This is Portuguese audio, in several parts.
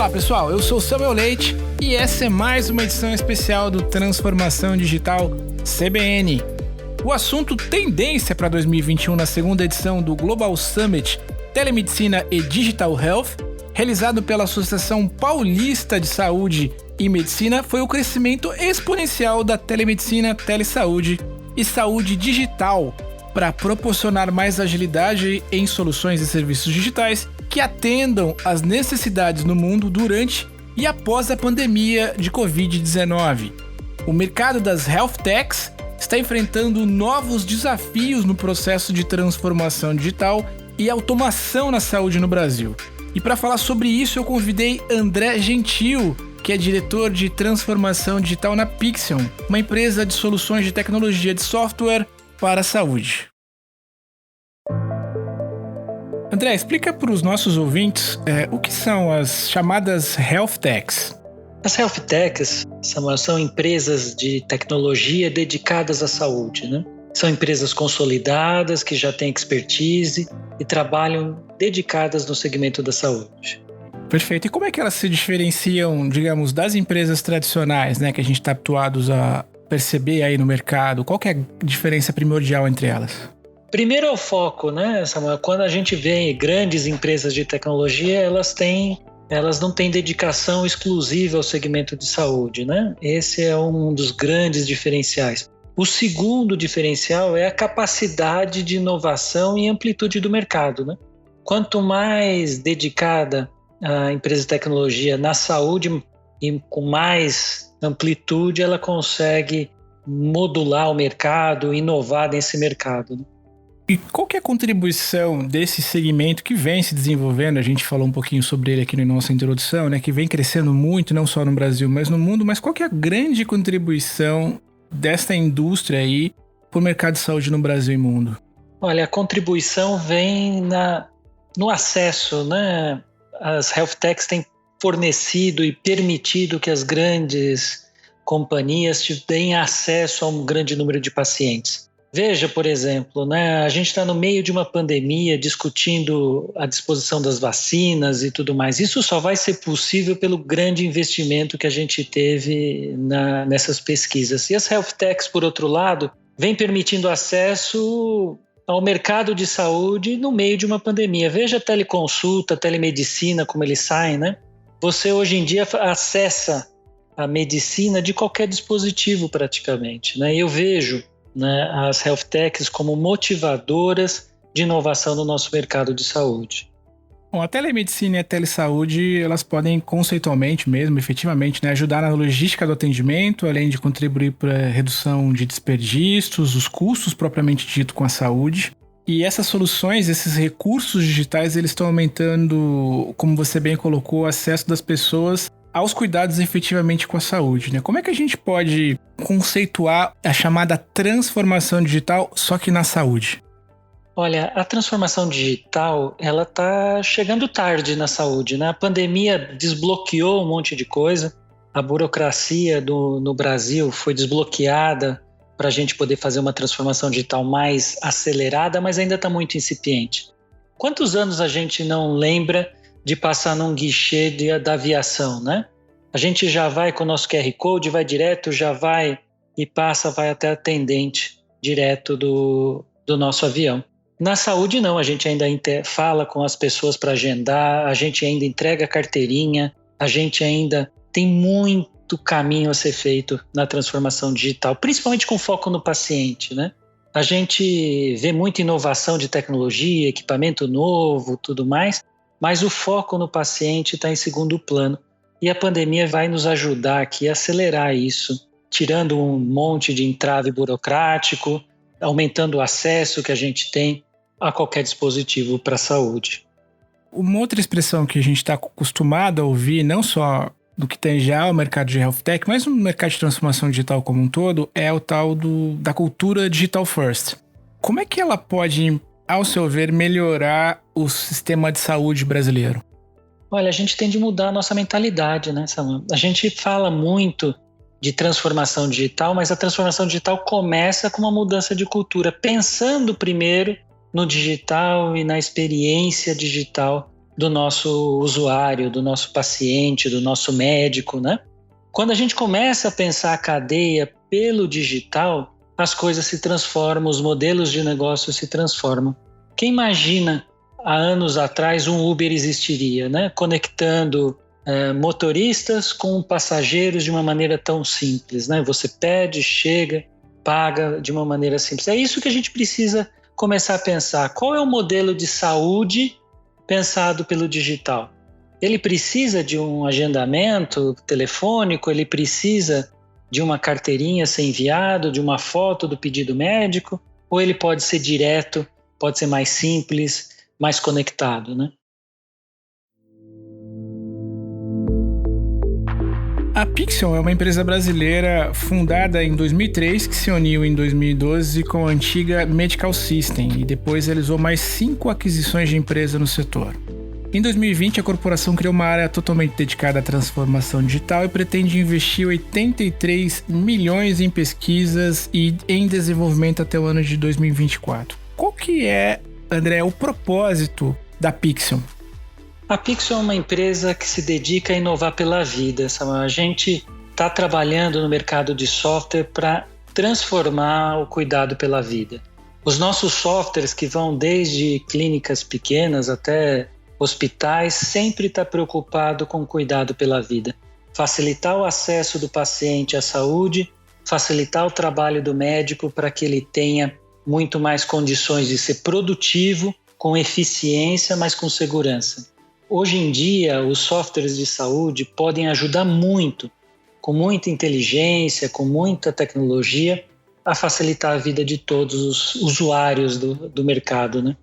Olá pessoal, eu sou o Samuel Leite e essa é mais uma edição especial do Transformação Digital CBN. O assunto tendência para 2021 na segunda edição do Global Summit Telemedicina e Digital Health, realizado pela Associação Paulista de Saúde e Medicina, foi o crescimento exponencial da telemedicina, telesaúde e saúde digital para proporcionar mais agilidade em soluções e serviços digitais que atendam às necessidades no mundo durante e após a pandemia de Covid-19. O mercado das Health Techs está enfrentando novos desafios no processo de transformação digital e automação na saúde no Brasil. E para falar sobre isso, eu convidei André Gentil, que é diretor de transformação digital na Pixion, uma empresa de soluções de tecnologia de software para a saúde. André, explica para os nossos ouvintes o que são as chamadas Health Techs. As Health Techs, Samuel, são empresas de tecnologia dedicadas à saúde, né? São empresas consolidadas que já têm expertise e trabalham dedicadas no segmento da saúde. Perfeito. E como é que elas se diferenciam, digamos, das empresas tradicionais, né, que a gente está habituados a perceber aí no mercado? Qual que é a diferença primordial entre elas? Primeiro é o foco, né, Samuel? Quando a gente vê grandes empresas de tecnologia, elas não têm dedicação exclusiva ao segmento de saúde, né? Esse é um dos grandes diferenciais. O segundo diferencial é a capacidade de inovação e amplitude do mercado, né? Quanto mais dedicada a empresa de tecnologia na saúde e com mais amplitude, ela consegue modular o mercado, inovar nesse mercado, né? E qual que é a contribuição desse segmento que vem se desenvolvendo? A gente falou um pouquinho sobre ele aqui na nossa introdução, né? Que vem crescendo muito, não só no Brasil, mas no mundo. Mas qual que é a grande contribuição desta indústria aí para o mercado de saúde no Brasil e mundo? Olha, a contribuição vem no acesso, né? As Health Techs têm fornecido e permitido que as grandes companhias tenham acesso a um grande número de pacientes. Veja, por exemplo, né, a gente está no meio de uma pandemia discutindo a disposição das vacinas e tudo mais. Isso só vai ser possível pelo grande investimento que a gente teve nessas pesquisas. E as Health Techs, por outro lado, vêm permitindo acesso ao mercado de saúde no meio de uma pandemia. Veja a teleconsulta, a telemedicina, como eles saem, né? Você hoje em dia acessa a medicina de qualquer dispositivo praticamente, né? Eu vejo, né, as Health Techs como motivadoras de inovação no nosso mercado de saúde. Bom, a telemedicina e a telesaúde, elas podem conceitualmente mesmo, efetivamente, né, ajudar na logística do atendimento, além de contribuir para a redução de desperdícios, os custos propriamente dito com a saúde. E essas soluções, esses recursos digitais, eles estão aumentando, como você bem colocou, o acesso das pessoas aos cuidados efetivamente com a saúde, né? Como é que a gente pode conceituar a chamada transformação digital, só que na saúde? Olha, a transformação digital, ela está chegando tarde na saúde, né? A pandemia desbloqueou um monte de coisa, a burocracia no Brasil foi desbloqueada para a gente poder fazer uma transformação digital mais acelerada, mas ainda está muito incipiente. Quantos anos a gente não lembra de passar num guichê da aviação, né? A gente já vai com o nosso QR Code, vai direto, já vai e vai até a atendente direto do nosso avião. Na saúde não, a gente ainda fala com as pessoas para agendar, a gente ainda entrega a carteirinha, a gente ainda tem muito caminho a ser feito na transformação digital, principalmente com foco no paciente, né? A gente vê muita inovação de tecnologia, equipamento novo, tudo mais, mas o foco no paciente está em segundo plano. E a pandemia vai nos ajudar aqui a acelerar isso, tirando um monte de entrave burocrático, aumentando o acesso que a gente tem a qualquer dispositivo para a saúde. Uma outra expressão que a gente está acostumado a ouvir, não só do que tem já o mercado de Health Tech, mas no mercado de transformação digital como um todo, é o tal da cultura digital first. Como é que ela pode, ao seu ver, melhorar o sistema de saúde brasileiro? Olha, a gente tem de mudar a nossa mentalidade, né, Samuel? A gente fala muito de transformação digital, mas a transformação digital começa com uma mudança de cultura, pensando primeiro no digital e na experiência digital do nosso usuário, do nosso paciente, do nosso médico, né? Quando a gente começa a pensar a cadeia pelo digital, as coisas se transformam, os modelos de negócio se transformam. Quem imagina há anos atrás um Uber existiria, né? Conectando motoristas com passageiros de uma maneira tão simples, né? Você pede, chega, paga de uma maneira simples. É isso que a gente precisa começar a pensar. Qual é o modelo de saúde pensado pelo digital? Ele precisa de um agendamento telefônico, ele precisa de uma carteirinha ser enviado, de uma foto do pedido médico, ou ele pode ser direto, pode ser mais simples, mais conectado, né? A Pixel é uma empresa brasileira fundada em 2003 que se uniu em 2012 com a antiga Medical System e depois realizou mais 5 aquisições de empresa no setor. Em 2020, a corporação criou uma área totalmente dedicada à transformação digital e pretende investir 83 milhões em pesquisas e em desenvolvimento até o ano de 2024. Qual que é, André, o propósito da Pixel? A Pixel é uma empresa que se dedica a inovar pela vida. A gente está trabalhando no mercado de software para transformar o cuidado pela vida. Os nossos softwares, que vão desde clínicas pequenas até hospitais, sempre está preocupado com o cuidado pela vida. Facilitar o acesso do paciente à saúde, facilitar o trabalho do médico para que ele tenha muito mais condições de ser produtivo, com eficiência, mas com segurança. Hoje em dia, os softwares de saúde podem ajudar muito, com muita inteligência, com muita tecnologia, a facilitar a vida de todos os usuários do mercado, né?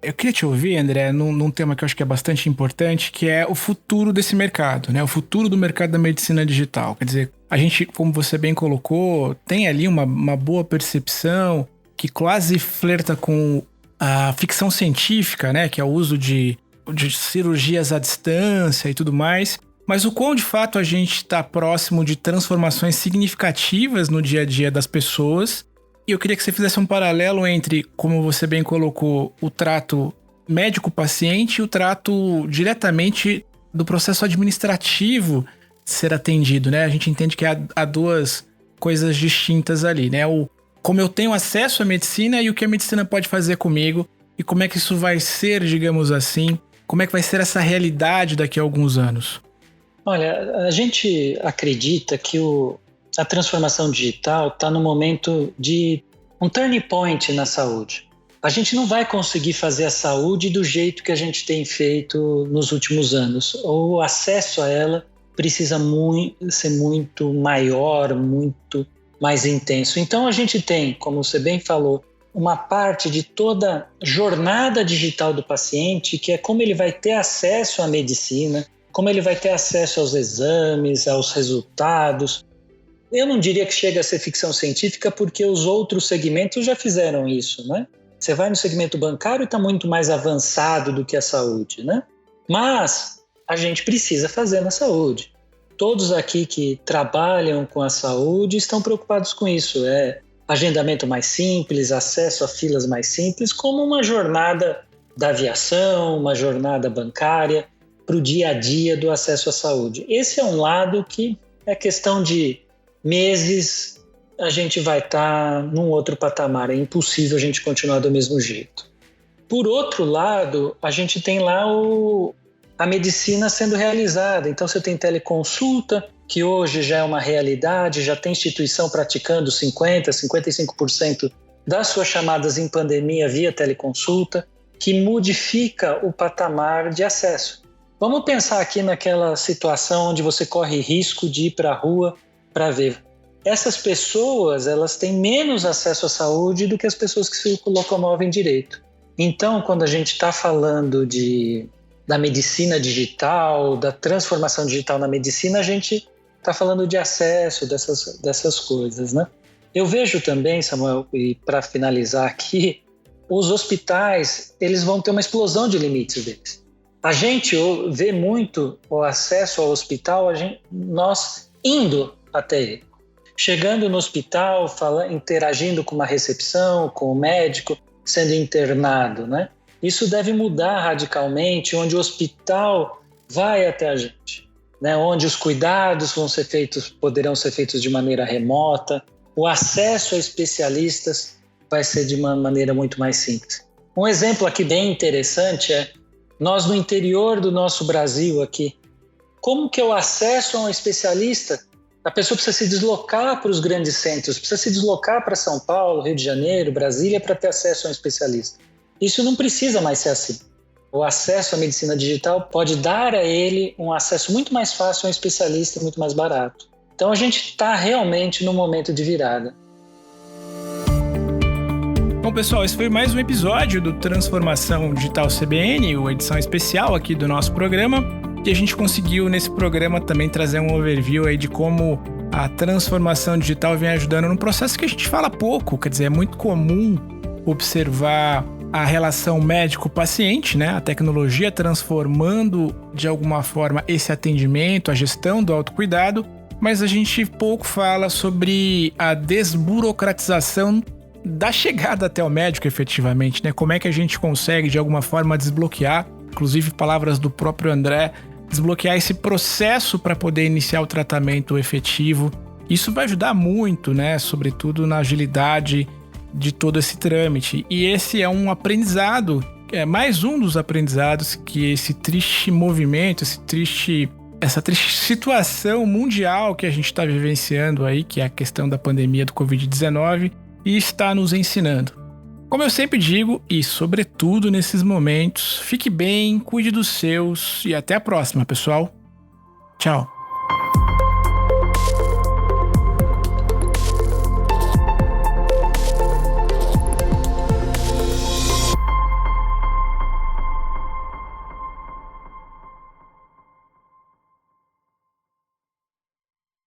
Eu queria te ouvir, André, num tema que eu acho que é bastante importante, que é o futuro desse mercado, né? O futuro do mercado da medicina digital. Quer dizer, a gente, como você bem colocou, tem ali uma boa percepção que quase flerta com a ficção científica, né? Que é o uso de cirurgias à distância e tudo mais. Mas o quão de fato a gente está próximo de transformações significativas no dia a dia das pessoas. E eu queria que você fizesse um paralelo entre, como você bem colocou, o trato médico-paciente e o trato diretamente do processo administrativo ser atendido, né? A gente entende que há duas coisas distintas ali, né? Como eu tenho acesso à medicina e o que a medicina pode fazer comigo e como é que isso vai ser, digamos assim, como é que vai ser essa realidade daqui a alguns anos? Olha, a gente acredita que a transformação digital está no momento de um turning point na saúde. A gente não vai conseguir fazer a saúde do jeito que a gente tem feito nos últimos anos. O acesso a ela precisa ser muito maior, muito mais intenso. Então a gente tem, como você bem falou, uma parte de toda a jornada digital do paciente, que é como ele vai ter acesso à medicina, como ele vai ter acesso aos exames, aos resultados. Eu não diria que chega a ser ficção científica, porque os outros segmentos já fizeram isso, né? Você vai no segmento bancário e está muito mais avançado do que a saúde, né? Mas a gente precisa fazer na saúde. Todos aqui que trabalham com a saúde estão preocupados com isso. Agendamento mais simples, acesso a filas mais simples, como uma jornada da aviação, uma jornada bancária para o dia a dia do acesso à saúde. Esse é um lado que é questão de meses, a gente vai estar num outro patamar. É impossível a gente continuar do mesmo jeito. Por outro lado, a gente tem lá a medicina sendo realizada. Então você tem teleconsulta, que hoje já é uma realidade, já tem instituição praticando 50%, 55% das suas chamadas em pandemia via teleconsulta, que modifica o patamar de acesso. Vamos pensar aqui naquela situação onde você corre risco de ir para a rua para ver. Essas pessoas, elas têm menos acesso à saúde do que as pessoas que se locomovem direito. Então, quando a gente está falando da medicina digital, da transformação digital na medicina, a gente está falando de acesso dessas coisas, né? Eu vejo também, Samuel, e para finalizar aqui, os hospitais, eles vão ter uma explosão de limites deles. A gente vê muito o acesso ao hospital, nós indo até ele. Chegando no hospital, interagindo com uma recepção, com o médico, sendo internado, né? Isso deve mudar radicalmente, onde o hospital vai até a gente, né? Onde os cuidados poderão ser feitos de maneira remota, o acesso a especialistas vai ser de uma maneira muito mais simples. Um exemplo aqui bem interessante é nós no interior do nosso Brasil aqui. Como que é o acesso a um especialista? A pessoa precisa se deslocar para os grandes centros, precisa se deslocar para São Paulo, Rio de Janeiro, Brasília para ter acesso a um especialista. Isso não precisa mais ser assim. O acesso à medicina digital pode dar a ele um acesso muito mais fácil a um especialista, muito mais barato. Então a gente está realmente num momento de virada. Bom, pessoal, esse foi mais um episódio do Transformação Digital CBN, uma edição especial aqui do nosso programa, que a gente conseguiu nesse programa também trazer um overview aí de como a transformação digital vem ajudando num processo que a gente fala pouco, quer dizer, é muito comum observar a relação médico-paciente, né? A tecnologia transformando de alguma forma esse atendimento, a gestão do autocuidado, mas a gente pouco fala sobre a desburocratização da chegada até o médico efetivamente, né? Como é que a gente consegue de alguma forma desbloquear, inclusive palavras do próprio André, desbloquear esse processo para poder iniciar o tratamento efetivo. Isso vai ajudar muito, né? Sobretudo na agilidade de todo esse trâmite. E esse é um aprendizado, é mais um dos aprendizados que esse triste movimento, essa triste situação mundial que a gente está vivenciando aí, que é a questão da pandemia do Covid-19, e está nos ensinando. Como eu sempre digo, e sobretudo nesses momentos, fique bem, cuide dos seus e até a próxima, pessoal. Tchau.